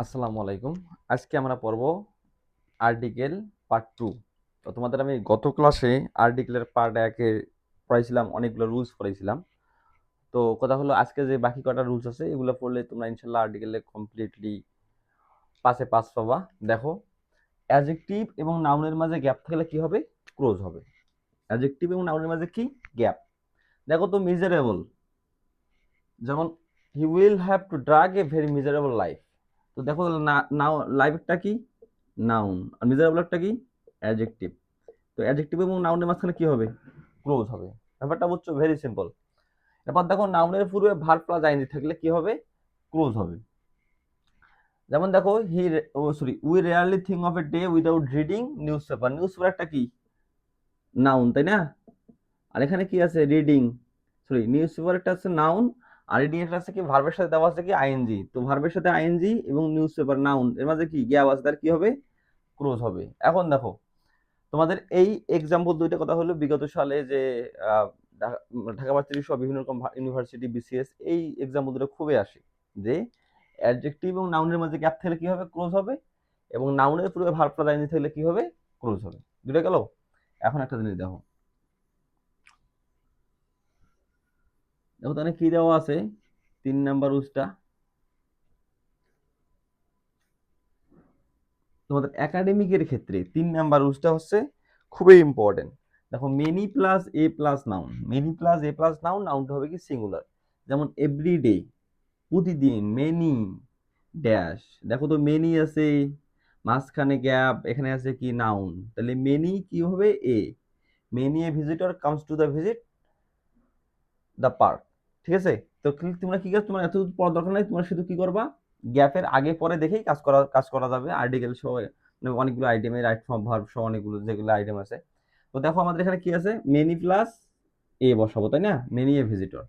আসসালামু আলাইকুম। আজকে আমরা পড়ব আর্টিকেল পার্ট 2। তো তোমাদের আমি গত ক্লাসে আর্টিকেলের পার্ট 1 এ পড়াইছিলাম, অনেকগুলো রুলস পড়াইছিলাম। তো কথা হলো আজকে যে বাকি কটা রুলস আছে এগুলো পড়লে তোমরা ইনশাআল্লাহ আর্টিকেলে কমপ্লিটলি পাসে পাস পাবা। দেখো, অ্যাডজেক্টিভ এবং নাউনের মাঝে গ্যাপ থাকলে কি হবে? ক্লোজ হবে। অ্যাডজেক্টিভ এবং নাউনের মাঝে কি গ্যাপ? দেখো তো মিজারেবল, যেমন he will have to drug a very miserable life. তো দেখো নাও লাইফটা কি? নাউন। আর মিজারেবলটা কি? অ্যাডজেক্টিভ। তো অ্যাডজেক্টিভ এবং নাউনের মাঝখানে কি হবে? ক্লোজ হবে। ব্যাপারটা বুঝছো? Very simple. এবার দেখো নাউনের পূর্বে ভার্ব প্লাস আইএনজি থাকলে কি হবে? ক্লোজ হবে। যেমন দেখো we rarely think of a day without reading news paper. News পেপারটা কি? নাউন, তাই না? আর এখানে কি আছে? রিডিং। নিউজ পেপারটা হচ্ছে নাউন, আর রিডিং এর আছে কি? ভার্বের সাথে দেওয়া আছে কি? আইএনজি। তো ভার্বের সাথে আইএনজি এবং নিউজ পেপার নাউন, এর মাঝে কি গ্যাপ আছে, তার কি হবে? ক্লোজ হবে। এখন দেখো, তোমাদের এই এক্সাম্পল দুইটা কথা হলো বিগত সালে যে আহ, ঢাকা ভার্সিটি সহ বিভিন্ন রকম ইউনিভার্সিটি, বিসিএস, এই এক্সাম্পল দুটো খুবই আসে যে অ্যাডজেক্টিভ এবং নাউনের মাঝে গ্যাপ থাকলে কি হবে? ক্লোজ হবে। এবং নাউনের পূর্বে ভার্ব প্লাস আইএনজি থাকলে কি হবে? ক্লোজ হবে। দুটো গেল। এখন একটা জিনিস দেখো, দেখো তাহলে কি দেওয়া আছে? 3 নাম্বার রুলসটা তোমাদের একাডেমিকের ক্ষেত্রে 3 নাম্বার রুলসটা হচ্ছে খুবই ইম্পর্টেন্ট। দেখো, মেনি প্লাস এ প্লাস নাউন, মেনি প্লাস এ প্লাস নাউন, নাউনটা হবে কি? সিঙ্গুলার। যেমন এভরিডে, প্রতিদিন, মেনি ড্যাশ। দেখো তো মেনি আছে, মাঝখানে গ্যাপ, এখানে আছে কি? নাউন। তাহলে মেনি কি হবে? A. Many a visitor comes to the visit the park. ঠিক আছে? তো তোমরা কি কাজ, তোমার এত পড়ার দরকার নাই, তোমরা শুধু কি করবা? গ্যাপের আগে পরে দেখেই কাজ করা যাবে। আর্টিকেল সহ মানে অনেকগুলো আইটেমে, রাইট ফর্ম, ভার্ব সহ অনেকগুলো যেগুলো আইটেম আছে। তো দেখো আমাদের এখানে কি আছে? মেনি প্লাস এ বসাবো, তাই না? Many a visitor.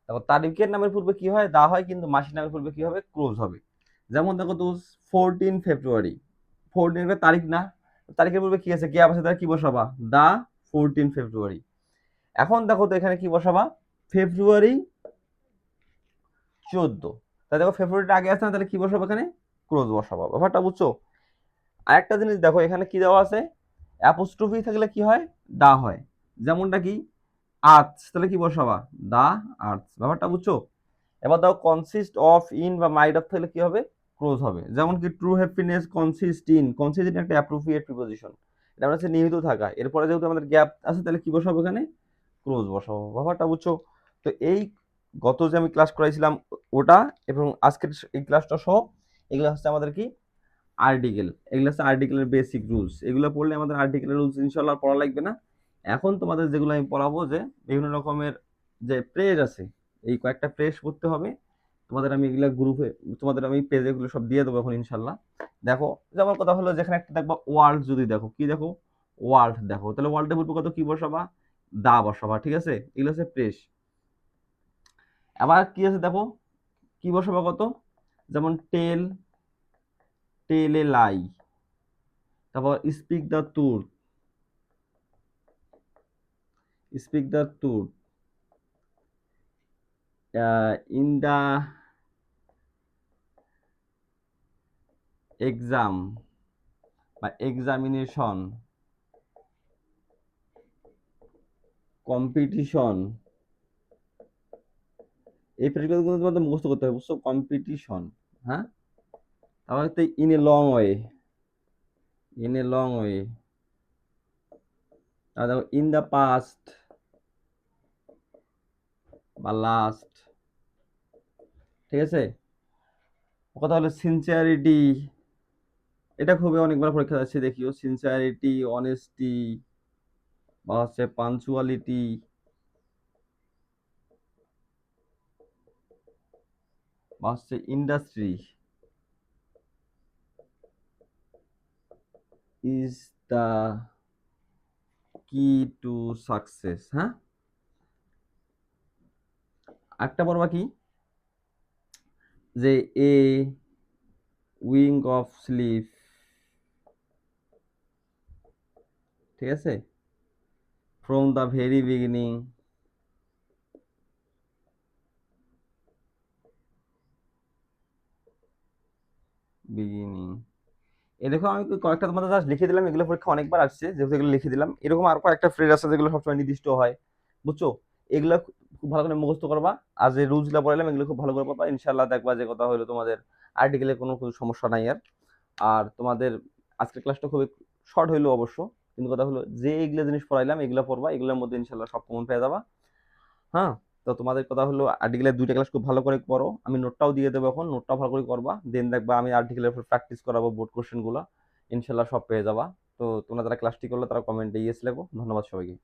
তারপর তারিখের নামের পূর্বে কি হয়? দা হয়, কিন্তু মাসির নামের পূর্বে কি হবে? ক্লোজ হবে। যেমন দেখো তো 14 ফেব্রুয়ারি, 14 তারিখ না? তারিখের পূর্বে কি আছে? গ্যাপ আছে, তার কি বসাবা? দা 14 ফেব্রুয়ারি। এখন দেখো তো এখানে কি বসাবা? ফেব্রুয়ারি 14। তাহলে দেখো ফেব্রুয়ারিটা আগে আছে না, তাহলে কি বসাবো এখানে? ক্লোজ বসাবো। ব্যাপারটা বুঝছো? আরেকটা জিনিস দেখো, এখানে কি দেওয়া আছে? অ্যাপোস্ট্রোফি থাকলে কি হয়? দা হয়। যেমনটা কি? আর্থস, তাহলে কি বসাবা? দা আর্থস। ব্যাপারটা বুঝছো? এবার দাও কনসিস্ট অফ, ইন বা মাইড অফ থাকলে কি হবে? ক্লোজ হবে। যেমন কি true happiness consist in, consist in একটা অ্যাপ্রোপ্রিয়েট প্রিপোজিশন, এটা হচ্ছে নিহিত থাকা। এরপরে যেহেতু আমাদের গ্যাপ আছে, তাহলে কি বসাবো এখানে? ক্লোজ বসাবো। ব্যাপারটা বুঝছো? তো এই গত যে আমি ক্লাস করাইছিলাম ওটা এবং আজকের এই ক্লাসটা সহ, এগুলো হচ্ছে আমাদের কি? আর্টিকেল। এগুলো হচ্ছে আর্টিকেলের বেসিক রুলস। এগুলো পড়লে আমাদের আর্টিকেলের রুলস ইনশাল্লাহ পড়া লাগবে না। এখন তোমাদের যেগুলো আমি পড়াবো, যে বিভিন্ন রকমের যে প্রেস আছে, এই কয়েকটা প্রেস করতে হবে তোমাদের। আমি এগুলা গ্রুপে, তোমাদের আমি পেজে এগুলো সব দিয়ে দেবো এখন ইনশাল্লাহ। দেখো, যেমন কথা হলো, যেখানে একটা দেখবা ওয়ার্ল্ড, যদি দেখো কি দেখো? ওয়ার্ল্ড দেখো, তাহলে ওয়ার্ল্ডের পূর্বে কত কি বসাবা? দা বসাবা। ঠিক আছে? এগুলো হচ্ছে প্রেস। আবার কি আছে দেখো, কি বসাবা কত? যেমন টেল, টেল এ লাই। তারপর speak the truth, speak the truth in the exam বা এক্সামিনেশন, কম্পিটিশন। এই প্রেসগুলো তোমাদের মুখস্থ করতে হবে, বুঝছো? কম্পিটিশন, হ্যাঁ। তারপর হচ্ছে in a long way, in a long way. তারপর দেখো ইন দ্য পাস্ট বা লাস্ট। ঠিক আছে? কথা হলো সিনসিয়ারিটি, এটা খুবই অনেকবার পরীক্ষা যাচ্ছে, দেখিও। সিনসিয়ারিটি, অনেস্টি, বা হচ্ছে পাঞ্চুয়ালিটি, বা হচ্ছে ইন্ডাস্ট্রি ইজ দ্য কি টু সাকসেস, হ্যাঁ। একটা পড়বা কি? যে এ উইং অফ স্লিপ। ঠিক আছে? From the very beginning, beginning. এই দেখো আমি কয়েকটা তোমাদের জাস্ট লিখে দিলাম, এগুলো পরীক্ষা অনেকবার আসছে যেহেতু এগুলো লিখে দিলাম। এরকম আর কয়েকটা ফ্রেজ আছে যেগুলো সবসময় নির্দিষ্ট হয়, বুঝছো? এগুলো খুব ভালো করে মুখস্থ করবা। আর যে রুলসগুলো পড়াইলাম এগুলো খুব ভালো করে পাবা, ইনশাল্লাহ দেখবা যে কথা হলো তোমাদের আর্টিকেলে কোনো সমস্যা নাই আর। আর তোমাদের আজকের ক্লাসটা খুবই শর্ট হইলো অবশ্য, কিন্তু কথা হলো যে এইগুলো জিনিস পড়াইলাম এগুলো পড়বা, এগুলোর মধ্যে ইনশাল্লাহ সব কমন পেয়ে যাবা। হ্যাঁ, তো তোমাদের কথা হলো আর্টিকেলের ২টা ক্লাস খুব ভালো করে পড়ো। আমি নোটটাও দিয়ে দেবো এখন, নোটটাও ভালো করে করবা। দেন দেখবা আমি আর্টিকেলের উপর প্র্যাকটিস করাবো বোর্ড কোশ্চেনগুলো। ইনশাল্লাহ সব পেয়ে যাবা। তো তোমরা যারা ক্লাসটি করলে তারা কমেন্টে ইয়েস লেখো। ধন্যবাদ সবাইকে।